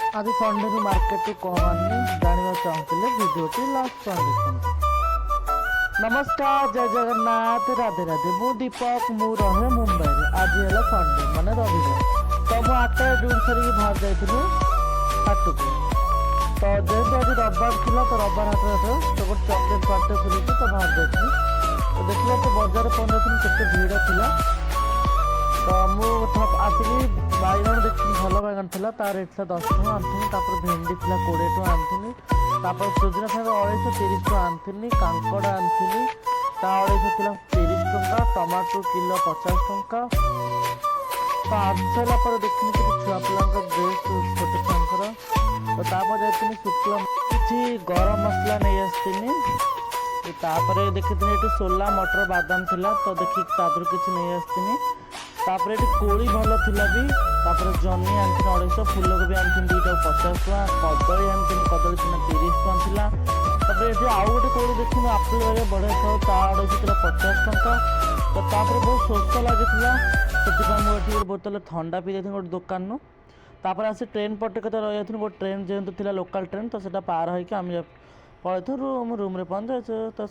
आज Sunday market को कौन आनी जानवा चाहूले भिडियोटी लास्ट देखते। नमस्कार, जय जगन्नाथ, राधे राधे। मु दीपक, मु रहे मुंबई। आज है संडे माने रविवार। तो मुझे 8 ड्यूटी सारी बाहर जाइए हाट को। तो जेहतु आज रविवार थी तो रविवार हाट तो गोटे चॉकलेट पार्टे खुली तो बाहर जाइए। तो देखिए तो बजार पंद्रह केते भिड़ था। तो मुझे आसिक बैगन देखी भल बैगन था तार रेट था 10 टଙ୍କା आनी। भेंडी थी 20 टଙ୍କା आनी। सुजना शाग 230 टଙ୍କା आनी। कांकड़ा आनी 250 थी 30 टଙ୍କା। Tomato kilo 50 टଙ୍କା। तो आनी सारा देखनी कि छुआ पिला ड्रेस छोटे छुआर। तो जाती शुक्ला किसी गरम मसला नहीं आसती। देखी ये सोला मटर बादाम थिला तो देखिए तादर किसी नहीं आसती। तापर ये कोड़ी भल थिला भी। जनी आनी 250, फूलकोबी आनी 2टा 50 टଙ୍କା। कदली आनी कदली 30 टଙ୍କା था। ये आउ गोटे कोड़ी देखी आपिल वगैरह बढ़िया था 250 50 टଙ୍କା। तो बहुत शोष लगी से बोतल ठंडा पी जाती गोटे दुकान। तापर आसी ट्रेन पटे कत रही गोटे ट्रेन जेहतु लोकल ट्रेन तो पार होकर आम पलि रूम पहुंचे। तो